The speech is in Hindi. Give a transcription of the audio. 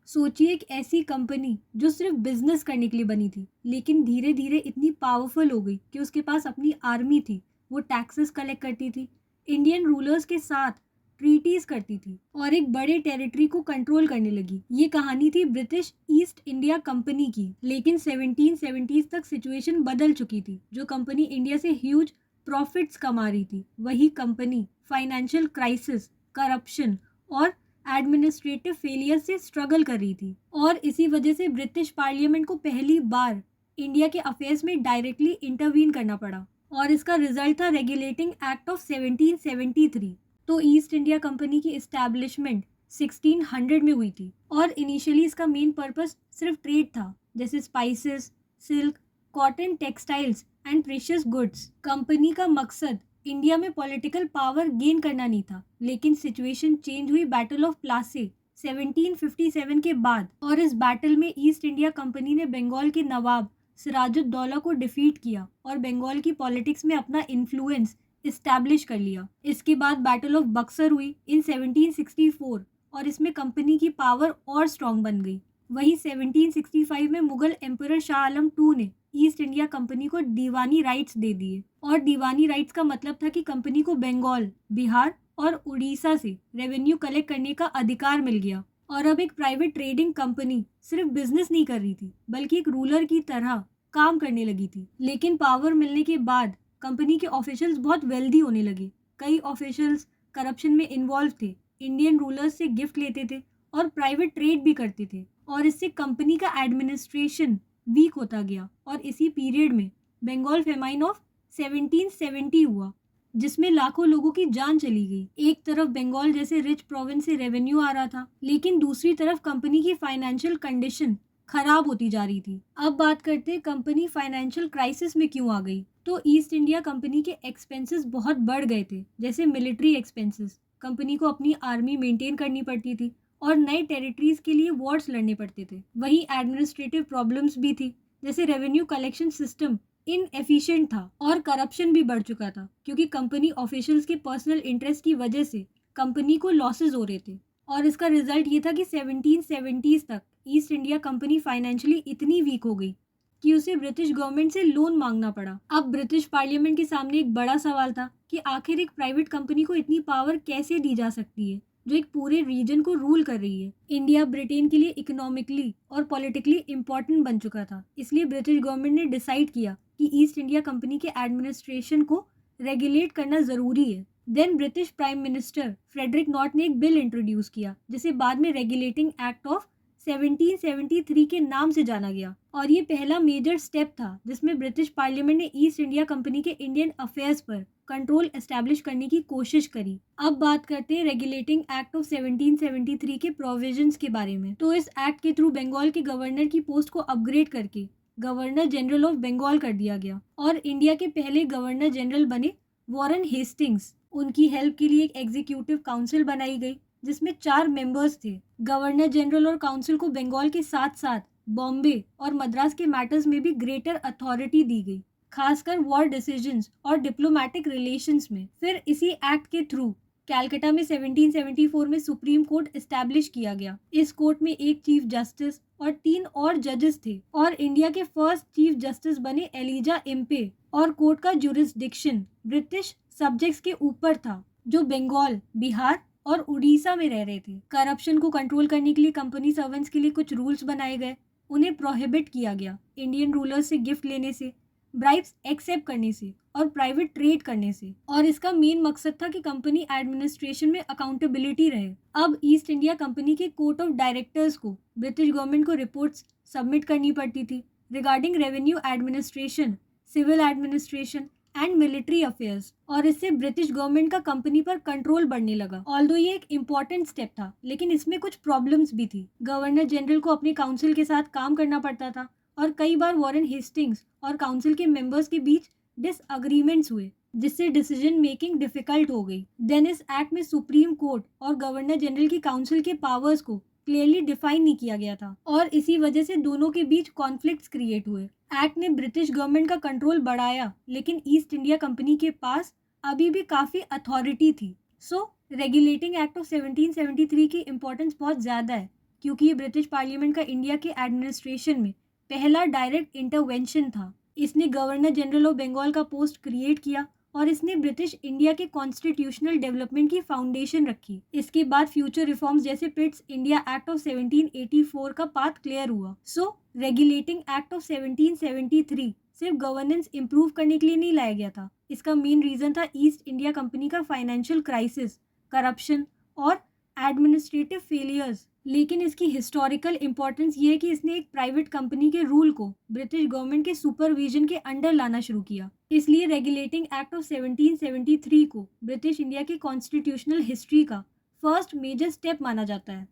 सोचिए एक ऐसी कंपनी जो सिर्फ बिजनेस करने के लिए बनी थी, लेकिन धीरे धीरे इतनी पावरफुल हो गई कि उसके पास अपनी आर्मी थी। वो टैक्सेस कलेक्ट करती थी, इंडियन रूलर्स के साथ ट्रीटीज करती थी और एक बड़े टेरिटरी को कंट्रोल करने लगी। ये कहानी थी ब्रिटिश ईस्ट इंडिया कंपनी की। लेकिन 1770s तक सिचुएशन बदल चुकी थी। जो कंपनी इंडिया से ह्यूज प्रॉफिट्स कमा रही थी, वही कंपनी फाइनेंशियल क्राइसिस, करप्शन और एडमिनिस्ट्रेटिव फेलियर से स्ट्रगल कर रही थी। और इसी वजह से ब्रिटिश पार्लियामेंट को पहली बार इंडिया के अफेयर्स में डायरेक्टली इंटरवीन करना पड़ा और इसका रिजल्ट था रेगुलेटिंग एक्ट ऑफ 1773। तो ईस्ट इंडिया कंपनी की इस्टेब्लिशमेंट 1600 में हुई थी और इनिशियली इसका मेन पर्पस सिर्फ ट्रेड था, जैसे spices, silk, cotton, textiles and precious goods. Company का मकसद इंडिया में पॉलिटिकल पावर गेन करना नहीं था। लेकिन सिचुएशन चेंज हुई बैटल ऑफ प्लासी 1757 के बाद, और इस बैटल में ईस्ट इंडिया कंपनी ने बंगाल के नवाब सिराजुद्दौला को डिफीट किया और बंगाल की पॉलिटिक्स में अपना इन्फ्लुएंस इस्टेब्लिश कर लिया। इसके बाद बैटल ऑफ बक्सर हुई इन 1764 और इसमें कंपनी की पावर और स्ट्रॉन्ग बन गई। वही 1765 में मुगल एम्परर शाह आलम टू ने ईस्ट इंडिया कंपनी को दीवानी राइट्स दे दिए। और दीवानी राइट्स का मतलब था कि कंपनी को बंगाल, बिहार और उड़ीसा से रेवेन्यू कलेक्ट करने का अधिकार मिल गया। और अब एक प्राइवेट ट्रेडिंग कंपनी सिर्फ बिजनेस नहीं कर रही थी, बल्कि एक रूलर की तरह काम करने लगी थी। लेकिन पावर मिलने के बाद कंपनी के ऑफिशियल्स बहुत वेल्दी होने लगे। कई ऑफिशियल्स करप्शन में इन्वॉल्व थे, इंडियन रूलर्स से गिफ्ट लेते थे और प्राइवेट ट्रेड भी करते थे। और इससे कंपनी का एडमिनिस्ट्रेशन वीक होता गया। और इसी पीरियड में बंगाल फेमाइन ऑफ 1770 हुआ, जिसमें लाखों लोगों की जान चली गई। एक तरफ बंगाल जैसे रिच प्रोविंस से रेवेन्यू आ रहा था, लेकिन दूसरी तरफ कंपनी की फाइनेंशियल कंडीशन खराब होती जा रही थी। अब बात करते हैं कंपनी फाइनेंशियल क्राइसिस में क्यों आ गई। तो ईस्ट इंडिया कंपनी के एक्सपेंसेस बहुत बढ़ गए थे, जैसे मिलिट्री एक्सपेंसेस। कंपनी को अपनी आर्मी मेंटेन करनी पड़ती थी और नए टेरिटरीज के लिए वॉर्स लड़ने पड़ते थे। वहीं एडमिनिस्ट्रेटिव प्रॉब्लम्स भी थी, जैसे रेवेन्यू कलेक्शन सिस्टम इनएफिशिएंट था और करप्शन भी बढ़ चुका था, क्योंकि कंपनी ऑफिशियल्स के पर्सनल इंटरेस्ट की वजह से कंपनी को लॉसेस हो रहे थे। और इसका रिजल्ट ये था कि 1770s तक ईस्ट इंडिया कंपनी फाइनेंशियली इतनी वीक हो गई कि उसे ब्रिटिश गवर्नमेंट से लोन मांगना पड़ा। अब ब्रिटिश पार्लियामेंट के सामने एक बड़ा सवाल था कि आखिर एक प्राइवेट कंपनी को इतनी पावर कैसे दी जा सकती है, जो एक पूरे रीजन को रूल कर रही है। इंडिया ब्रिटेन के लिए इकोनॉमिकली और पॉलिटिकली इंपॉर्टेंट बन चुका था, इसलिए ब्रिटिश गवर्नमेंट ने डिसाइड किया कि ईस्ट इंडिया कंपनी के एडमिनिस्ट्रेशन को रेगुलेट करना जरूरी है। Then British prime minister Frederick North ने एक बिल इंट्रोड्यूस किया, जिसे बाद में रेगुलेटिंग एक्ट ऑफ 1773 के नाम से जाना गया। और ये पहला मेजर स्टेप था जिसमें ब्रिटिश पार्लियामेंट ने ईस्ट इंडिया कंपनी के इंडियन अफेयर्स पर कंट्रोल एस्टैब्लिश करने की कोशिश करी। अब बात करते हैं रेगुलेटिंग एक्ट ऑफ 1773 के प्रोविजंस के बारे में। तो इस एक्ट के थ्रू बंगाल के गवर्नर की पोस्ट को अपग्रेड करके गवर्नर जनरल ऑफ बंगाल कर दिया गया और इंडिया के पहले गवर्नर जनरल बने वॉरेन हेस्टिंग्स। उनकी हेल्प के लिए एक एग्जीक्यूटिव काउंसिल बनाई गई, जिसमें 4 मेंबर्स थे। गवर्नर जनरल और काउंसिल को बंगाल के साथ साथ बॉम्बे और मद्रास के मैटर्स में भी ग्रेटर अथॉरिटी दी गई, खासकर वॉर डिसीजंस और डिप्लोमेटिक रिलेशंस में। फिर इसी एक्ट के थ्रू कैलकाटा में 1774 में सुप्रीम कोर्ट एस्टैब्लिश किया गया। इस कोर्ट में एक चीफ जस्टिस और 3 और जजेस थे और इंडिया के फर्स्ट चीफ जस्टिस बने एलिजा इम्पे। और कोर्ट का जुरिस्डिक्शन ब्रिटिश सब्जेक्ट्स के ऊपर था, जो बंगाल, बिहार और उड़ीसा में रह रहे थे। करप्शन को कंट्रोल करने के लिए कंपनी सर्वेंट्स के लिए कुछ रूल्स बनाए गए। उन्हें प्रोहिबिट किया गया इंडियन रूलर्स से गिफ्ट लेने से, ब्राइब्स एक्सेप्ट करने से और प्राइवेट ट्रेड करने से। और इसका मेन मकसद था कि कंपनी एडमिनिस्ट्रेशन में अकाउंटेबिलिटी रहे। अब ईस्ट इंडिया कंपनी के कोर्ट ऑफ डायरेक्टर्स को ब्रिटिश गवर्नमेंट को रिपोर्ट्स सबमिट करनी पड़ती थी regarding revenue administration, civil administration and military affairs. और इससे ब्रिटिश गवर्नमेंट का कंपनी पर कंट्रोल बढ़ने लगा। ऑल्दो ये एक इम्पॉर्टेंट स्टेप था, लेकिन इसमें कुछ प्रॉब्लम्स भी थी। गवर्नर जनरल को अपने काउंसिल के साथ काम करना पड़ता था और कई बार वॉरेन हेस्टिंग्स और काउंसिल के मेंबर्स के बीच डिसएग्रीमेंट्स हुए, जिससे डिसीजन मेकिंग डिफिकल्ट हो गई। देन इस एक्ट में सुप्रीम कोर्ट और गवर्नर जनरल की काउंसिल के पावर्स को क्लियरली डिफाइन नहीं किया गया था और इसी वजह से दोनों के बीच कॉन्फ्लिक्ट्स क्रिएट हुए। एक्ट ने ब्रिटिश गवर्नमेंट का कंट्रोल बढ़ाया, लेकिन ईस्ट इंडिया कंपनी के पास अभी भी काफी अथॉरिटी थी। सो रेगुलेटिंग एक्ट ऑफ 1773 की इम्पोर्टेंस बहुत ज्यादा है, क्योंकि ये ब्रिटिश पार्लियामेंट का इंडिया के एडमिनिस्ट्रेशन में पहला डायरेक्ट इंटरवेंशन था। इसने गवर्नर जनरल ऑफ बंगाल का पोस्ट क्रिएट किया और इसने ब्रिटिश इंडिया के कॉन्स्टिट्यूशनल डेवलपमेंट की फाउंडेशन रखी। इसके बाद फ्यूचर रिफॉर्म्स जैसे पिट्स इंडिया एक्ट ऑफ 1784 का पाथ क्लियर हुआ। रेगुलेटिंग एक्ट ऑफ 1773 सिर्फ गवर्नेंस इंप्रूव करने के लिए नहीं लाया गया था। इसका मेन रीजन था ईस्ट इंडिया कंपनी का फाइनेंशियल क्राइसिस, करप्शन और एडमिनिस्ट्रेटिव फेलियर्स। लेकिन इसकी हिस्टोरिकल इंपॉर्टेंस ये है कि इसने एक प्राइवेट कंपनी के रूल को ब्रिटिश गवर्नमेंट के सुपरविजन के अंडर लाना शुरू किया। इसलिए रेगुलेटिंग एक्ट ऑफ 1773 को ब्रिटिश इंडिया की कॉन्स्टिट्यूशनल हिस्ट्री का फर्स्ट मेजर स्टेप माना जाता है।